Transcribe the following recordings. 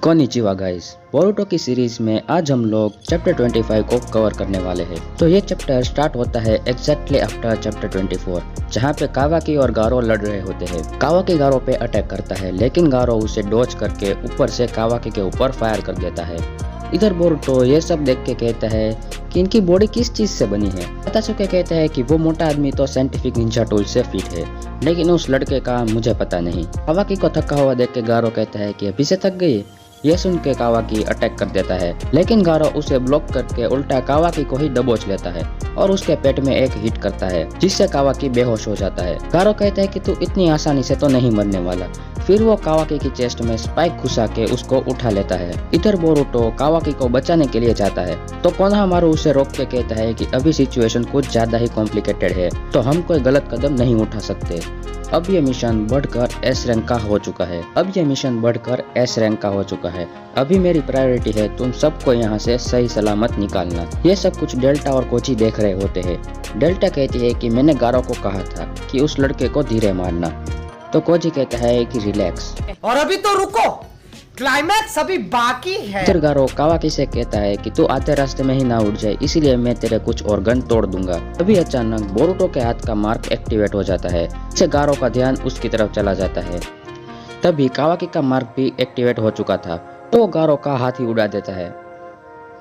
Konnichiwa guys, Boruto की series में आज हम लोग चैप्टर 25 को कवर करने वाले हैं। तो ये चैप्टर स्टार्ट होता है एग्जैक्टली आफ्टर चैप्टर 24, जहाँ पे कावाकी और गारो लड़ रहे होते हैं। कावाकी गारो पे अटैक करता है, लेकिन गारो उसे डॉज करके ऊपर से कावाकी के ऊपर फायर कर देता है। इधर बोरुटो ये सब देख के कहता है कि इनकी बॉडी किस चीज से बनी है। कातासुके कहता है कि वो मोटा आदमी तो साइंटिफिक निंजा टूल से फिट है, लेकिन उस लड़के का मुझे पता नहीं। कावाकी को थका हुआ देख के गारो कहता है कि अभी से थक गई। यह सुन के कावाकी अटैक कर देता है, लेकिन गारो उसे ब्लॉक करके उल्टा कावाकी को ही दबोच लेता है और उसके पेट में एक हिट करता है, जिससे कावाकी बेहोश हो जाता है। गारो कहता है कि तू इतनी आसानी से तो नहीं मरने वाला। फिर वो कावाकी की चेस्ट में स्पाइक घुसा के उसको उठा लेता है। इधर बोरुटो कावाकी को बचाने के लिए जाता है, तो कोनोहामारू उसे रोक के कहता है कि अभी सिचुएशन कुछ ज्यादा ही कॉम्प्लिकेटेड है, तो हम कोई गलत कदम नहीं उठा सकते। अब ये मिशन बढ़कर एस रैंक का हो चुका है। अभी मेरी प्रायोरिटी है तुम सबको यहाँ से सही सलामत निकालना। ये सब कुछ डेल्टा और कोची देख रहे होते हैं। डेल्टा कहती है कि मैंने गारो को कहा था कि उस लड़के को धीरे मारना, तो कोची कहता है कि रिलैक्स, और अभी तो रुको, क्लाइमैक्स अभी बाकी है। इधर गारो कावाकी से कहता है कि तू आते रास्ते में ही ना उड़ जाए, इसीलिए मैं तेरे कुछ ऑर्गन तोड़ दूंगा। तभी अचानक बोरुटो के हाथ का मार्क एक्टिवेट हो जाता है, इससे गारो का ध्यान उसकी तरफ चला जाता है। तभी कावाकी का मार्क भी एक्टिवेट हो चुका था, तो गारो का हाथ ही उड़ा देता है।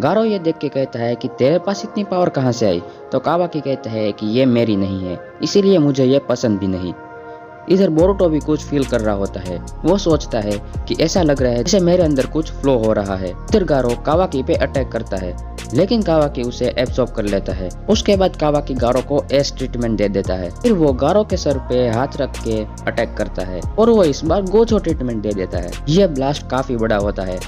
गारो ये देख के कहता है कि तेरे पास इतनी पावर कहाँ से आई, तो कावाकी कहता है कि ये मेरी नहीं है, इसीलिए मुझे ये पसंद भी नहीं। इधर बोरुटो भी कुछ फील कर रहा होता है। वो सोचता है कि ऐसा लग रहा है जैसे मेरे अंदर कुछ फ्लो हो रहा है। इधर गारो कावाकी पे अटैक करता है, लेकिन कावाकी उसे एब्सॉर्ब कर लेता है। उसके बाद कावाकी गारो को एस ट्रीटमेंट दे देता है। फिर वो गारो के सर पे हाथ रख के अटैक करता है और वो इस बार गोचो ट्रीटमेंट दे देता है। यह ब्लास्ट काफी बड़ा होता है।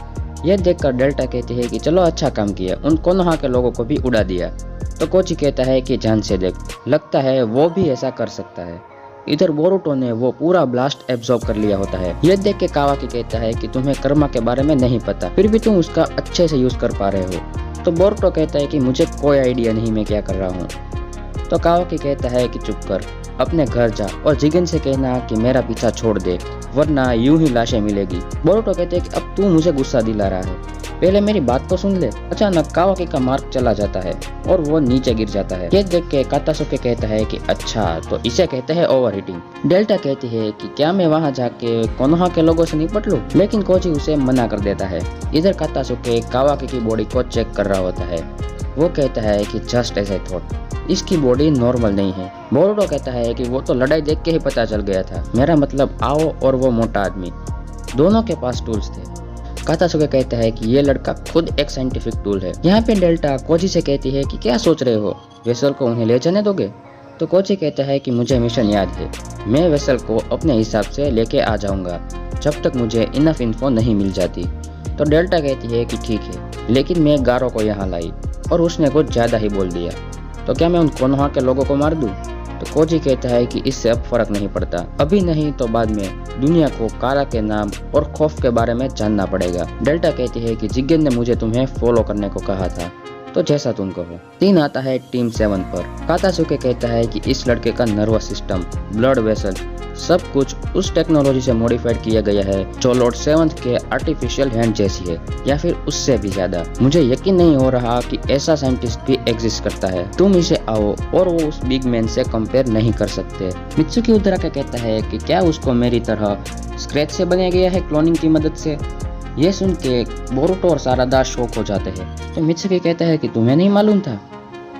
यह देखकर डेल्टा कहती है कि चलो अच्छा काम किया, उन कोनोहा के लोगों को भी उड़ा दिया। तो कोची कहता है कि जान से देख, लगता है वो भी ऐसा कर सकता है। इधर बोरुटो ने वो पूरा ब्लास्ट एब्सॉर्ब कर लिया होता है। यह देख के कावाकी कहता है कि तुम्हें कर्मा के बारे में नहीं पता, फिर भी तुम उसका अच्छे से यूज कर पा रहे हो। तो बोरुटो कहता है कि मुझे कोई आइडिया नहीं मैं क्या कर रहा हूँ। तो कावाकी कहता है कि चुप कर, अपने घर जा और जिगन से कहना कि मेरा पीछा छोड़ दे, वरना यूं ही लाशें मिलेगी। बोरुटो कहते हैं कि अब तू मुझे गुस्सा दिला रहा है, पहले मेरी बात तो सुन ले। अचानक कावाकी का मार्क चला जाता है और वो नीचे गिर जाता है। ये देख के कातासुके कहता है कि अच्छा, तो इसे कहते हैं ओवरहीटिंग। डेल्टा कहती है कि क्या मैं वहां जाके कोनोहा के लोगों से निपट लूं, लेकिन कोची उसे मना कर देता है। इधर कातासुके कावाकी की बॉडी को चेक कर रहा होता है। वो कहता है कि जस्ट एज आई थॉट, इसकी बॉडी नॉर्मल नहीं है। बोरुटो कहता है कि वो तो लड़ाई देख के ही पता चल गया था, मेरा मतलब आओ और वो मोटा आदमी, दोनों के पास टूल्स थे। कातासुके कहता है कि ये लड़का खुद एक साइंटिफिक टूल है। यहाँ पे डेल्टा कोची से कहती है कि क्या सोच रहे हो, वेसल को उन्हें ले जाने दोगे? तो कोची कहता है कि मुझे मिशन याद है, मैं वेसल को अपने हिसाब से लेके आ जाऊंगा जब तक मुझे इनफ इन्फो नहीं मिल जाती। तो डेल्टा कहती है कि ठीक है, लेकिन मैं गारो को यहाँ लाई और उसने कुछ ज्यादा ही बोल दिया, तो क्या मैं उन कोनोहा के लोगों को मार दूं? तो कोची कहता है कि इससे अब फर्क नहीं पड़ता, अभी नहीं तो बाद में दुनिया को कारा के नाम और खौफ के बारे में जानना पड़ेगा। डेल्टा कहती है कि जिगन ने मुझे तुम्हें फॉलो करने को कहा था, तो जैसा तुम कहो। सीन आता है टीम 7 पर। कातासुके कहता है कि इस लड़के का नर्वस सिस्टम, ब्लड वेसल, सब कुछ उस टेक्नोलॉजी से मॉडिफाइड किया गया है जो लॉर्ड 7 के आर्टिफिशियल हैंड जैसी है, या फिर उससे भी ज्यादा। मुझे यकीन नहीं हो रहा कि ऐसा साइंटिस्ट भी एग्जिस्ट करता है। तुम इसे आओ और वो उस बिग मैन से कंपेयर नहीं कर सकते। मित्सुकी उदराका कहता है कि क्या उसको मेरी तरह स्क्रैच से बनाया गया है क्लोनिंग की मदद से? ये सुन के बोरुटो और सारादा शॉक हो जाते हैं। तो मित्सुकी कहता है कि तुम्हें नहीं मालूम था,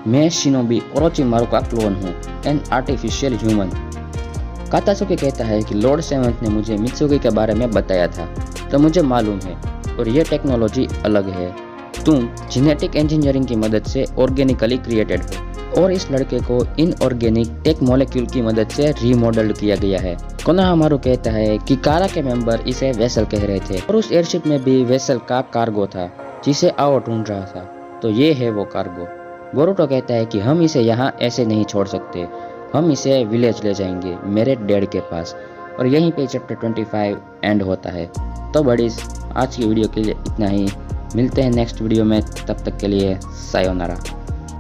मैं शिनोबी ओरोचिमारू का क्लोन हूँ, एन आर्टिफिशियल ह्यूमन। कातासुके कहता है कि लॉर्ड 7 ने मुझे मित्सुकी के बारे में बताया था, तो मुझे मालूम है, और ये टेक्नोलॉजी अलग है। तुम जेनेटिक इंजीनियरिंग की मदद से ऑर्गेनिकली क्रिएटेड हो, और इस लड़के को इनऑर्गेनिक टेक मॉलिक्यूल की मदद से रीमॉडल्ड किया गया है। कोनोहामारू कहता है कि कारा के मेंबर इसे वेसल कह रहे थे, और उस एयरशिप में भी वेसल का कार्गो था जिसे आओ ढूंढ रहा था, तो ये है वो कार्गो। बोरुटो कहता है कि हम इसे यहाँ ऐसे नहीं छोड़ सकते, हम इसे विलेज ले जाएंगे मेरे डैड के पास। और यहीं पे चैप्टर 25 एंड होता है। तो बड़ीज, आज की वीडियो के लिए इतना ही, मिलते हैं नेक्स्ट वीडियो में, तब तक के लिए सायोनारा।